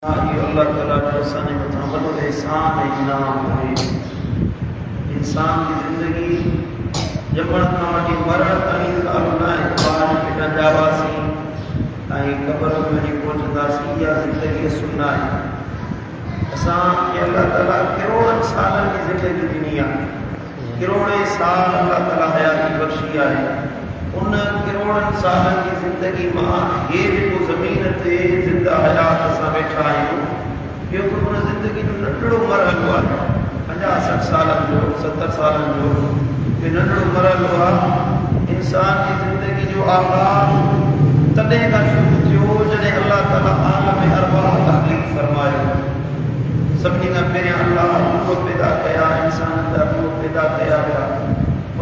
अल्लाह ताला जो असांजे मथां वॾो एहसान ऐं इनाम आहे। इंसान जी ज़िंदगी ॼमण खां वठी मरण ताईं ॿार पेट जावासीं ऐं क़बर में वञी पहुचंदासीं, इहा ज़िंदगी सुन्ना आहे। असांखे अल्लाह ताला करोड़नि सालनि जी ज़िंदगी ॾिनी आहे, करोड़े साल अल्लाह ताला हयाती बख़्शी आहे। उन करोड़नि सालनि जी ज़िंदगी मां हे जेको ज़मीन ते ज़िंदा हयात असां वेठा आहियूं, इहो त उन ज़िंदगी जो नंढड़ो मरहलो आहे। 50-60 सालनि जो, 70 सालनि जो इहो नंढड़ो मरहलो आहे। इंसान जी ज़िंदगी जो आगाज़ तॾहिं खां शुरू थियो जॾहिं अल्लाह ताला आलम अरवाह तख़लीक़ फरमायो। सभिनी खां पहिरियां अल्लाह रूह पैदा कया, इंसान जा रूह पैदा कया विया।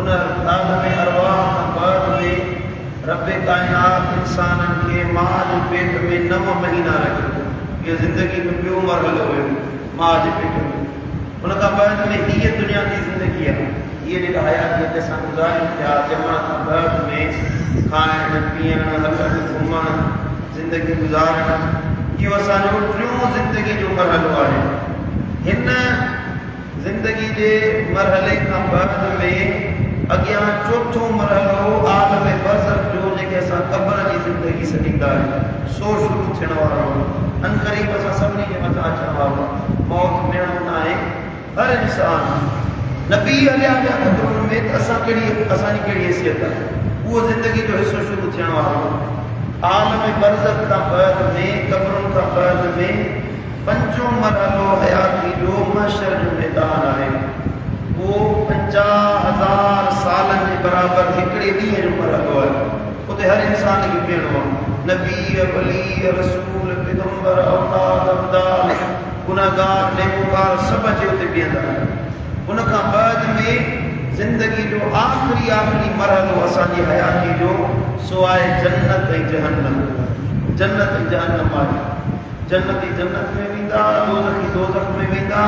उन आलम अरवाह खां बाद में रब कायनात इंसाननि खे माउ जे पेट में 9 महीना रखियो। इहा ज़िंदगी में ॿियो मरहलो हुयो, माउ जे पेट में। उन खां बाद में हीअ दुनिया जी ज़िंदगी आहे, हीअ जेका हयाती असां गुज़ारियूं पिया, ॼमण खां बाद में खाइणु पीअणु, हलणु घुमणु, ज़िंदगी गुज़ारणु, इहो असांजो टियों ज़िंदगी जो मरहलो आहे। हिन ज़िंदगी जे मरहले खां बाद में अॻियां चोथों मरहलो आलम बरज़ख जो, जेके असां क़बर जी ज़िंदगी सॾींदा आहियूं, सो शुरू थियण वारो। अनक़रीब असां सभिनी जे मथां अचण वारो मौत मिलणो न आहे। हर इंसान नबी हलिया विया क़बरुनि में, त असांजी कहिड़ी हैसियत आहे, उहो ज़िंदगी जो हिसो शुरू थियण वारो। आलम बरज़ख खां बाद में, क़बरुनि खां बाद में पंजों मरहलो हयाती जो महशर जो मैदान आहे। वो 50,000 सालनि जे बराबर हिकिड़े ॾींहं जो मरहलो आहे। उते हर इंसान खे बीहणो आहे। नबी, वली, रसूल, पैगंबर, औताद, अब्दाल, गुनाहगार, नेकोकार सभु अची उते बीहंदा आहिनि। उन खां बाद में ज़िंदगी जो आख़िरी मरहलो असांजी हयाती जो, सो आहे जन्नत ऐं जहन्नम। जन्नत ऐं जहन्नम आहे। जन्नती जन्नत में वेंदा, दोज़खी दोज़ख में वेंदा।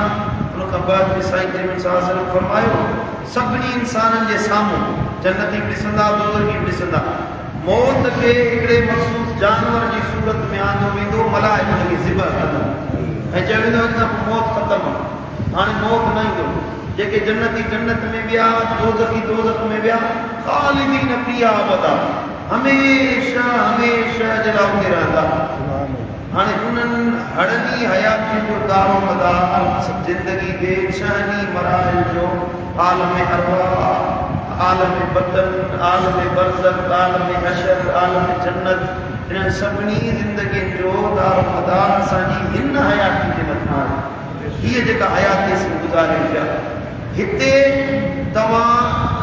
उन खां बाद में साईं करीम सल्लल्लाहु अलैहि वसल्लम फरमायो, सभिनी इंसाननि जे साम्हूं जन्नती बि ॾिसंदा, दोज़खी बि ॾिसंदा। मौत खे हिकिड़े मख़सूस जानवर जी सूरत में आंदो वेंदो, मलाइक हुनखे ज़िबह कंदा ऐं चयो वेंदो हिन खां मौत ख़तमु आहे, हाणे मौत न ईंदो। जेके जन्नती जन्नत में विया, दोज़खी दोज़ख में विया, ख़ालिदीन फ़ीहा अबदा, हमेशह हमेशह जे लाइ उते रहंदा। हाणे उन्हनि हड़नी हयाती जो दारो मदार ज़िंदगी जे 6 मराहिल जो आलम अरवाह, आलम बदन, आलम बरज़ख, आलम हशर, आलम जन्नत, इन्हनि सभिनी ज़िंदगियुनि जो दारो मदार असांजी हिन हयाती जे मथां आहे। हीअ जेका हयाती असीं गुज़ारियूं पिया, हिते तव्हां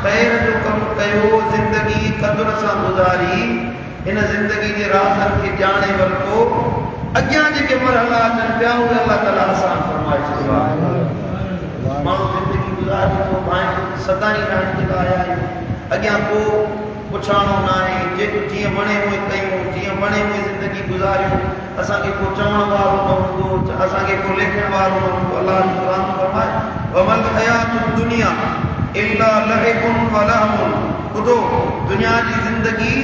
ख़ैर जो कमु कयो, ज़िंदगी क़दुर सां गुज़ारी, हिन ज़िंदगी जे राज़नि खे ॼाणे वरितो। अॻियां जेके मरहला अचनि पिया, उहे अल्लाह ताला आसान फरमाए छॾियो आहे। माण्हू ज़िंदगी गुज़ारे थो, पाण सदाई रहण जे लाइ आहियूं। अॻियां को पुछाणो न आहे, जेको जीअं वणे उहे कयूं, जीअं वणे उहे ज़िंदगी गुज़ारियूं। असांखे को चवण वारो न हूंदो, असांखे को लिखण वारो न हूंदो। अल्लाह जो क़ुरान फरमाए, वमल हयातुद दुनिया इल्ला लहिबुन व लहबुन। ॿुधो, दुनिया जी ज़िंदगी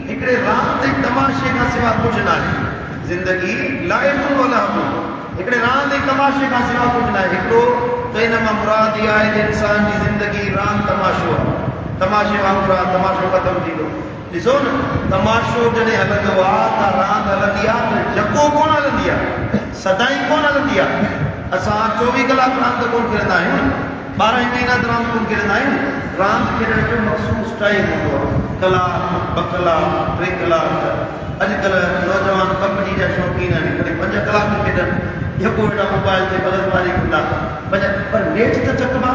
हिकिड़े रांदि ऐं तमाशे खां सवाइ कुझु न आहे। ज़िंदगी लाइबुन व लहबुन, हिकिड़े रांदि ऐं तमाशे खां सवाइ कुझु न आहे। हिकिड़ो त हिन मां मुराद इहा आहे त इंसान जी ज़िंदगी रांदि तमाशो आहे। तमाशे वांगुरु आहे, तमाशो ख़तमु थींदो। ॾिसो न, तमाशो जॾहिं हलंदो आहे त रांदि हलंदी आहे, त जको कोन हलंदी आहे, सदाई कोन हलंदी आहे। असां 24 कलाक रांदि कोन खेॾंदा आहियूं, 12 महीना रांदि कोन खेॾंदा आहियूं। रांदि खेॾण जो मख़सूस टाइम हूंदो आहे, कलाक, 2 कलाक, 3 कलाक। अॼुकल्ह नौजवान कबड्डी जा शौक़ीन आहिनि, कॾहिं 5 कलाक खेॾनि, जेको वेठा मोबाइल ते बदलबाज़ी कंदा। पर नेट त चकबा,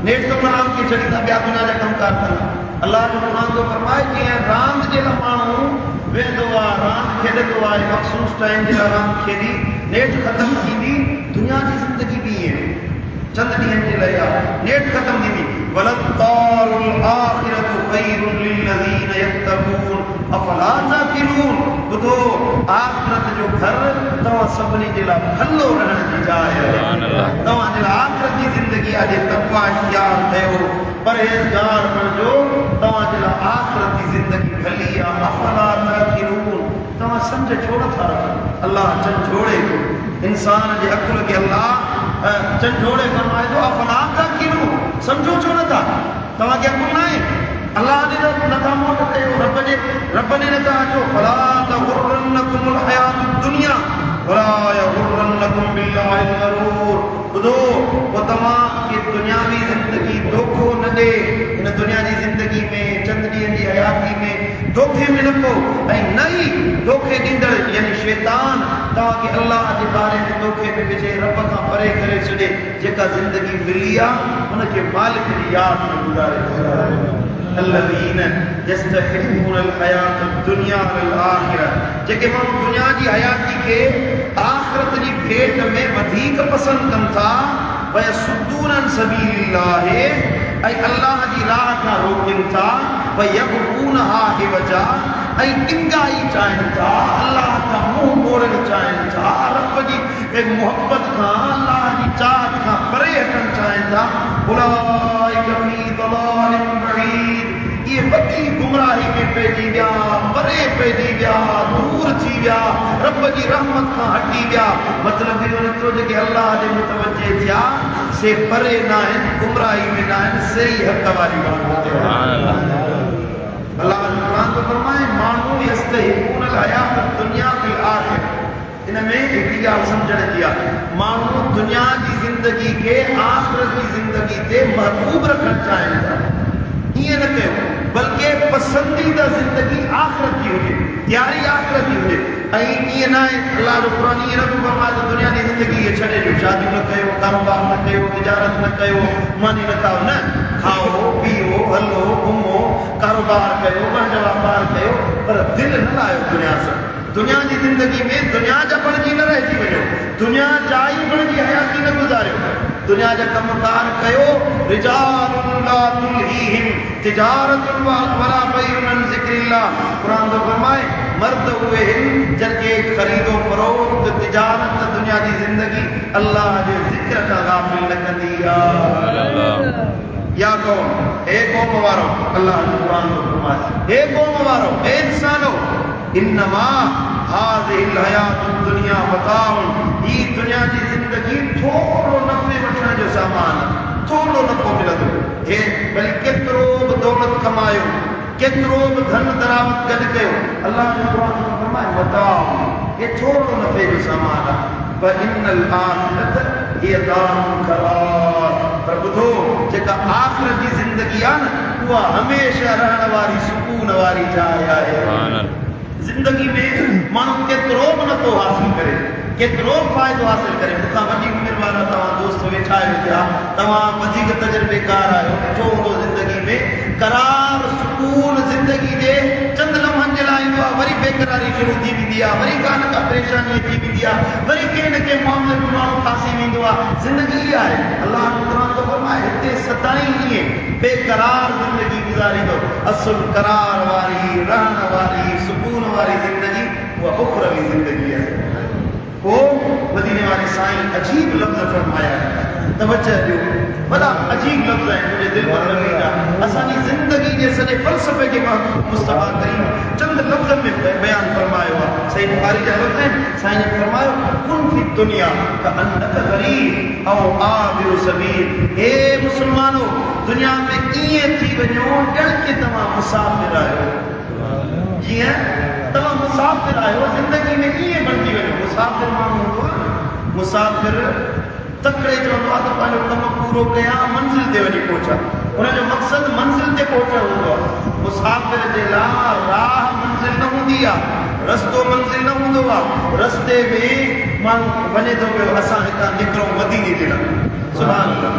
नेट त रांदि खे छॾींदा, ॿिया दुनिया जा कमकार कंदा। अल्लाह जो क़ुरान थो फरमाए, जीअं रांदि जे लाइ माण्हू वेंदो आहे, रांदि खेॾंदो आहे, मख़सूस टाइम जे लाइ रांदि खेॾी, नेट ख़तमु थींदी, दुनिया जी ज़िंदगी बि ईअं चंद ॾींहंनि जे लाइ आहे, नेट ख़तमु थींदी। वलद्दारुल आख़िरतु ख़ैरुल लिल्लज़ीन यत्तक़ून अफ़ला ताक़िलून। ॿुधो, आख़िरत जो घर तव्हां सभिनी जे लाइ भलो रहण जी जाइ आहे। तव्हां जे लाइ आख़िरत जी ज़िंदगी आहे, तक़वा इख्तियार कयो, परहेज़गार बणिजो, तव्हां जे लाइ आख़िरत जी ज़िंदगी भली आहे। अफ़ला ताक़िलून, तव्हां सम्झ छो नथा रखो? अल्लाह झंझोड़े इंसान जे अकुल के अल्लाह झंझोड़े फरमाए थो अफला ताक़िलून, समझो छो नथा, तव्हांखे अकुल न आहे? अल्लाह ने नथा मोट कयो, रब ने नथा अचो, फला तगुरन्नकुमुल हयातुद दुनिया वला यगुरन्नकुम बिल्लाहिल गरूर। ॿुधो, पोइ तव्हांखे दुनियावी ज़िंदगी धोखो न ॾे, हिन दुनिया जी ज़िंदगी में चंद ॾींहंनि जी हयाती में धोखे में न पओ, ऐं न ई धोखे ॾींदड़ यानी शैतान तव्हांखे अल्लाह जे बारे में धोखे में विझे, रब खां परे करे छॾे। जेका ज़िंदगी मिली आहे हुनखे मालिक जी यादि में गुज़ारे। الذين يستحبون الحياة الدنيا على الآخرة، जेके माण्हू दुनिया जी हयाती खे आख़िरत जी भेट में वधीक पसंदि कनि था, वयसुद्दून अन सबीलिल्लाह, ऐं अल्लाह जी राह खां रोकनि था, वयबगूनहा हिवजा, ऐं टिंगाई चाहिनि था, अल्लाह खां मुंहुं मोड़णु चाहिनि था, रब जी मुहबत खां अल्लाह जी चाहत खां परे हटणु चाहिनि था। उलाइक फी दलालिन बईद, ये वॾी गुमराही में पइजी विया, परे पइजी विया, दूर थी विया, रब जी रहमत खां हटी विया। मतिलबु इहो नथो जेके अल्लाह जे मुतवजे थिया से परे न आहिनि, गुमराही में न आहिनि, सही हक़ वारी ॻाल्हि। अल्लाह जो क़ुरान तो फरमाए माण्हू यस्तहिबून अल हयात दुनिया फिल आखिर, इन में हिकिड़ी ॻाल्हि सम्झण जी आहे, माण्हू दुनिया जी ज़िंदगी खे आख़िरत जी ज़िंदगी ते महबूब रखणु चाहिनि था। ईअं न कयो, बल्कि पसंदीदा ज़िंदगी आख़िरत जी हुजे, तयारी आख़िरत जी हुजे। ऐं ईअं न आहे, अल्लाह जो क़ुरान ईअं न फरमाए त दुनिया जी ज़िंदगी खे छॾे ॾियो, शादियूं न कयो, कारोबार न कयो, तिजारत न कयो, मानी न खाओ, न खाओ पीओ हलो घुमो, कारोबार कयो, पंहिंजो वापार कयो, पर दिलि न लायो दुनिया सां। दुनिया जी ज़िंदगी में दुनिया जा बणिजी न रहिजी वञो, दुनिया जा ई बणिजी हयाती न गुज़ारियो। दुनिया जा कमकार कयो, रिजालुन ला तुलहीहिम तिजारतुन वला बैउन अन ज़िक्रिल्लाह, क़ुरान तो फरमाए मर्द उहे आहिनि जिनखे ख़रीदो फरोख्त तिजारत दुनिया जी ज़िंदगी अल्लाह जे ज़िक्र खां गाफ़िल न कंदी आहे। या कौम, हे कौम वारो, अल्लाह जो क़ुरान तो फरमाए, हे कौम वारो, हे इंसानो, इन्नमा हाज़िहिल हयातुद दुनिया मताउन, ही दुनिया जी ज़िंदगी थोरो नफ़े वठण जो सामान, थोरो नफ़ो मिलंदो। हे भली केतिरो बि दौलत कमायो, केतिरो बि धन दरामद गॾु कयो, अल्लाह जो क़ुरान फरमाए मताउ, हे थोरो नफ़े जो सामान आहे। पर इन्नल आखिरत हिय दारुल क़रार, पर ॿुधो, जेका आख़िरत जी ज़िंदगी आहे न, उहा हमेशह रहण वारी सुकून वारी जाइ आहे। ज़िंदगी में माण्हू केतिरो बि नथो हासिल करे, केतिरो बि फ़ाइदो हासिल करे, मूंखां वॾी उमिरि वारा तव्हां दोस्त वेठा आहियो पिया, तव्हां वधीक तजुर्बेकार आहियो, ॾिठो हूंदो ज़िंदगी में करार सुकून ज़िंदगी जे चंद लम्हनि जे लाइ ईंदो आहे, वरी बेक़रारी शुरू थी वेंदी आहे, वरी का न का परेशानी अची वेंदी आहे, वरी कंहिं न कंहिं मामले में माण्हू फासी वेंदो आहे। ज़िंदगी इहा आहे, अल्लाह जो क़ुरान तो फरमाए हिते सदाईं ईअं बेक़रार ज़िंदगी गुज़ारींदो। असुल करार वारी, रहण वारी, सुकून वारी ज़िंदगी उहा उखरवी ज़िंदगी आहे। पोइ मदीने वाले साईं अजीब लफ़्ज़ फरमाया, तवज्जो ॾियो, वॾा अजीब लफ़्ज़ आहिनि, मुंहिंजे दिलि में लॻेगा। असांजी ज़िंदगी जे सॼे फ़लसफ़े खे मुस्तफ़ा करीम चंद लफ़्ज़नि में बयानु फरमायो आहे। सही बुखारी जा लफ़्ज़ आहिनि, साईं ने फरमायो कुन फी दुनिया कअन्नक गरीब औ आबिरु सबील, हे मुस्लमानो, दुनिया में ईअं थी वञो ॼण के तव्हां मुसाफ़िर आहियो। जीअं तव्हां मुसाफ़िर आहियो, ज़िंदगी में ईअं बणिजी वञो। मुसाफ़िर माण्हू हूंदो आहे, मुसाफ़िर तकिड़े चवंदो आहे त पंहिंजो कमु पूरो कयां, मंज़िल ते वञी पहुचा, हुनजो मक़सदु मंज़िल ते पहुचणु हूंदो आहे। मुसाफ़िर जे लाइ राह मंज़िल न हूंदी आहे, रस्तो मंज़िल न हूंदो आहे। रस्ते में माण्हू वञे थो पियो, असां हितां निकिरूं मदीने जे लाइ, सुभान अल्लाह,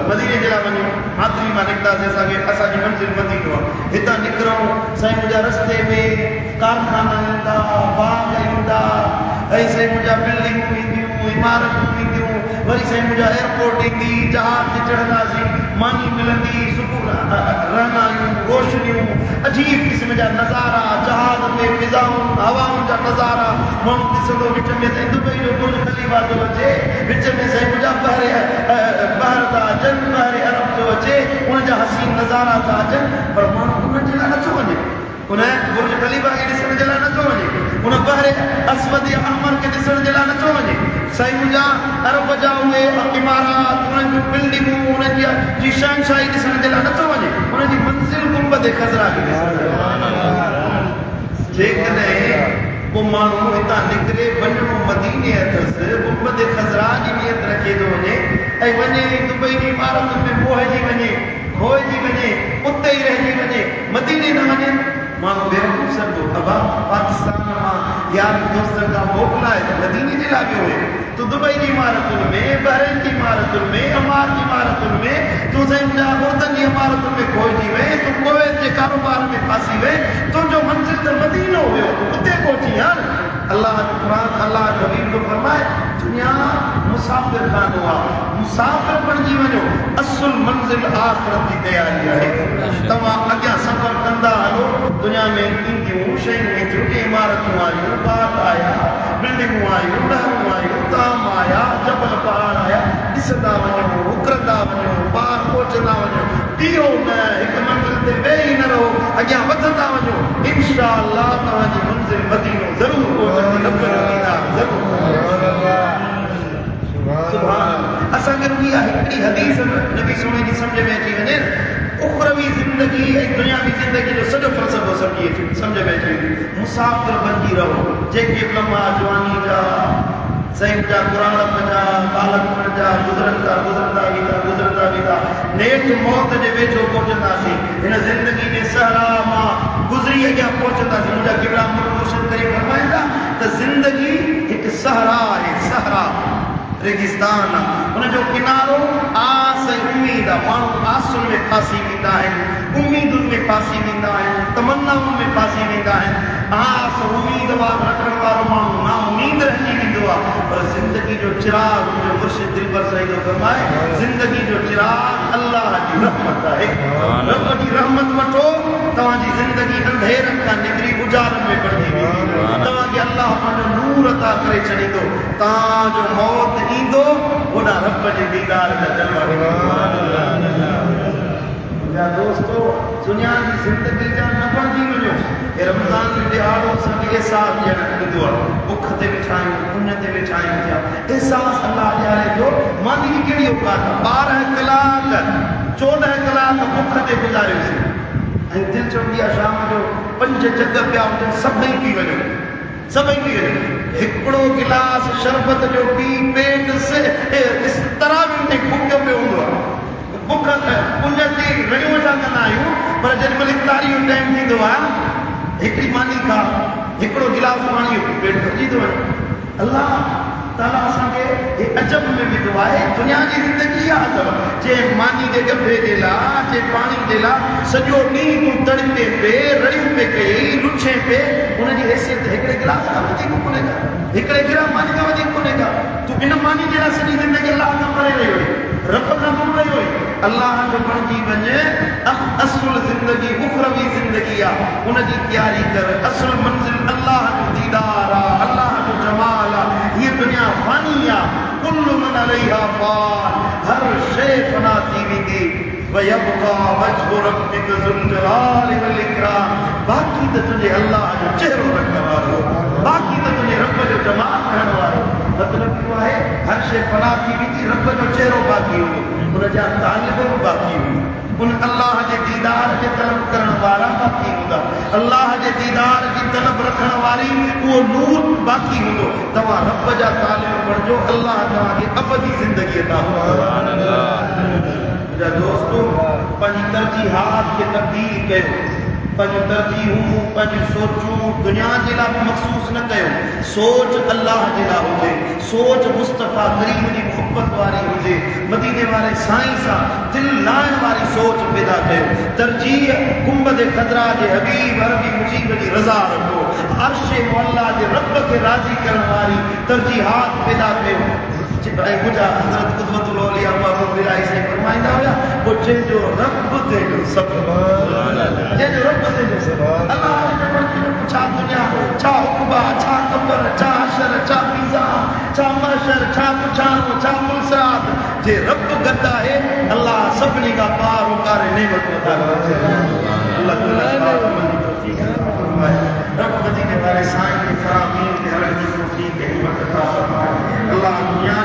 मदीने जे लाइ वञूं, हाथरी मां निकितासीं, असांजी मंज़िल मदीनो आहे, हितां निकिरूं, साईं मुंहिंजा रस्ते में कारखाना ईंदा, बाग ईंदा, ऐं साईं मुंहिंजा बिल्डिंगूं ईंदियूं, इमारतूं ईंदियूं, वरी साईं मुंहिंजा एयरपोर्ट ईंदी, जहाज ते चढ़ंदासीं, मानी मिलंदी, सुकून रहंदायूं, रोशनियूं, अजीब क़िस्म जा नज़ारा, जहाज में फिज़ाऊं, हवाउनि जा नज़ारा, माण्हू ॾिसंदो, विच में साईं दुबई जो बुर्ज ख़लीफ़ा थो अचे, विच में साईं मुंहिंजा बहर था अचनि, बहर अरब थो अचे, उनजा हसीन नज़ारा था अचनि, पर माण्हू उन जे लाइ नथो वञे, उन बुर्ज ख़लीफ़ा खे ॾिसण जे लाइ नथो वञे। उन बहरे असवद या अहमर के ॾिसण जे लाइ नथो वञे। साईं मुंहिंजा अरब जा उहे इमारात, उन्हनि जूं बिल्डिंगूं, उन्हनि जी शहनशाही ॾिसण जे लाइ नथो वञे, उनजी मंज़िल गुंबद ख़ज़रा खे ॾिसण जे लाइ। जेकॾहिं को माण्हू हितां निकिरे वञिणो मदीने अथसि, गुंबद ख़ज़रा जी नियत रखे थो वञे ऐं वञे दुबई जी इमारतुनि में मोहिजी वञे, खोइजी वञे, उते ई रहिजी वञे, मदीने न वञे, माण्हू बेवकूफ़ सम्झो। अबा पाकिस्तान मां यार दोस्त खां मोकिलाए मदीने जे लाइ वियो हुए, तूं दुबई जी इमारतुनि में, बहरीन जी इमारतुनि में, अमान जी इमारतुनि में, तूं साईं मुंहिंजा उर्दनि जी इमारतुनि में खोइजी वए, तूं कुवैत जे कारोबार में फासी वए, तुंहिंजो मंज़िल त मदीनो हुयो, तूं उते पहुची हां। अल्लाह जो क़ुरान, अल्लाह जो हबीब थो फरमाए, दुनिया मुसाफ़िर खानो आहे, मुसाफ़िर बणिजी वञो, असुल मंज़िल आख़िरत जी तयारी आहे। तव्हां अॻियां सफ़र कंदा हलो, दुनिया में ईंदियूं शयूं ईंदियूं, इमारतूं आयूं, बाग आया, बिल्डिंगूं आयूं, नहरूं आयूं, ताम आया, जबल पहाड़ आया, ॾिसंदा वञो, उकरंदा वञो, ॿाहिरि पहुचंदा वञो, बीहो न, हिकु मंज़िल ते वेही न रहो, अॻियां वधंदा वञो, इंशा अल्लाह तव्हांजी मंज़िल मदीनो ज़रूरु पहुचंदी, रब जो दीदार ज़रूरु। सुभान असांखे रुॻी आहे हिकिड़ी हदीस नबी सोने जी सम्झ में अची वञे, उखरवी ज़िंदगी ऐं दुनियावी ज़िंदगी जो सॼो फ़लसफ़ो सम्झ में अची वञे। मुसाफ़िर बणिजी रहो, जेके लम्हा जवानी जा साईं जा क़ुरान जा बालकपण जा गुज़रंदा वेंदा नेठ मौत जे वेझो पहुचंदासीं, हिन ज़िंदगी जे सहरा मां गुज़री अॻियां पहुचंदासीं। मुंहिंजा क़िबला मुर्शिद करे फरमाईंदा त ज़िंदगी हिकु सहरा आहे, सहरा रेगिस्तान आहे, हुनजो किनारो आस ऐं उम्मीद आहे। माण्हू आसुनि में फासी वेंदा आहिनि, उम्मीदुनि में फासी वेंदा आहिनि, तमन्नाउनि में फासी वेंदा आहिनि। आस उम्मीद रखण वारो माण्हू ना उम्मीद रहिजी वेंदो आहे। पर ज़िंदगी जो चिराग, मुंहिंजो मुर्शिद दिलबर साईं थो फरमाए, ज़िंदगी जो चिराग अल्लाह जी रहमत आहे। रब जी रहमत वठो, तव्हांजी ज़िंदगी अंधेरनि खां निकिरी उजालनि में बणिजी वेंदी, तव्हांखे अल्लाह पंहिंजो नूर अता करे छॾींदो, तव्हांजो मौत ईंदो होॾां रब जे दीदार जा जलवा। मुंहिंजा दोस्तो, दुनिया जी ज़िंदगी जा न बणिजी वञो। हे रमज़ान जो ॾियारो असांखे अहसास ॾियणु ईंदो आहे, बुख ते वेठा आहियूं, उन ते वेठा आहियूं, थिया अहसास अल्लाह ॾियारे थो। मानी जी कहिड़ी औकात आहे, 12 कलाक 14 कलाक बुख ते गुज़ारियोसीं ऐं दिलि चवंदी आहे शाम जो 5 जग पिया हुजनि, सभई पी वञो, सभई पी वञो। हिकिड़ो गिलास शरबत जो पी पेट से इस तरह में भुखियो पियो हूंदो आहे। बुख पुंज ते रड़ियूं वेठा कंदा आहियूं, पर जेॾी महिल इफ़्तारी जो टाइम थींदो आहे, हिकिड़ी मानी खा, हिकिड़ो गिलास पाणी जो पेट भरिजी थो वञे। अल्लाह ताला असांखे हे अजब में विधो आहे। दुनिया जी ज़िंदगी इहा अथव, जे मानी जे गभे जे लाइ, जे पाणी जे लाइ सॼो ॾींहुं तूं तड़पे पे, रड़ियूं पे कई, लुछे पे, हुनजी हैसियत हिकिड़े गिलास खां वधीक कोन्हे का, हिकिड़े गिलास मानी खां वधीक कोन्हे का। तूं इन मानी जे लाइ सॼी ज़िंदगी अल्लाह खां परे रहियो हुई, रब खां दूर रहियो हुई। अल्लाह जो बणिजी वञे, असुल ज़िंदगी उखरवी ज़िंदगी आहे, हुनजी तयारी कर। असुल मंज़िल अल्लाह जो दीदार आहे, अल्लाह जो जमाल आहे। हीअ दुनिया फ़ानी आहे, कुल्लु मन अलैहा फ़ान, हर शइ फ़ना थी वेंदी। वयबका वजहु रब्बिका ज़ुल जलालि वल इकराम, बाक़ी त तुंहिंजे अल्लाह जो चहिरो रखण वारो, बाक़ी त तुंहिंजे रब जो जमाल करण वारो। मतिलबु इहो आहे, हर शइ फ़ना थी वेंदी, रब जो चहिरो बाक़ी हूंदो, हुनजा तालिब बि बाक़ी हूंदा, उन अल्लाह जे दीदार जे तलब करण वारा बाक़ी हूंदा, अल्लाह जे दीदार जी तलब रखण वारी उहो नूर बाक़ी हूंदो। तव्हां रब जा तालिब बणिजो, अल्लाह तव्हांखे अबदी ज़िंदगी अता फरमाए। मुंहिंजा दोस्तो, पंहिंजी तरजीहात खे तब्दील कयो, पंहिंजूं तरजीहूं, पंहिंजूं सोचूं दुनिया जे लाइ मखसूस न कयो। सोच अल्लाह जे लाइ हुजे, सोच मुस्तफ़ा करीम जी मुहबत वारी हुजे, मदीने वारे साईं सां दिलि लाइण वारी सोच पैदा कयो। तरजीह गुंबद ख़ज़रा जे हबीब अरबी मुजीब जी रज़ा रखो, अर्श मुअल्ला जे रब खे राज़ी करण वारी तरजीहात पैदा कयो। मुंहिंजा हज़रत क़ुदवतुल औलिया बाबा बिराई साईं फरमाईंदा हुया, पोइ जंहिंजो रब तेजो सभु, जंहिंजो रब तेजो सभु। अल्लाह छा दुनिया, छा हुक्बा, छा क़बर, छा हशर, छा मीज़ा, छा महशर, छा पुछाणो, छा मुलसरात, जे रब गॾु आहे अल्लाह सभिनी खां पार उकारे नेमत अता करे। अल्लाह ताला रब मदीने वाले साईं की फरामीन के हर की तौफीक हिम्मत अता फरमाए। अल्लाह दुनिया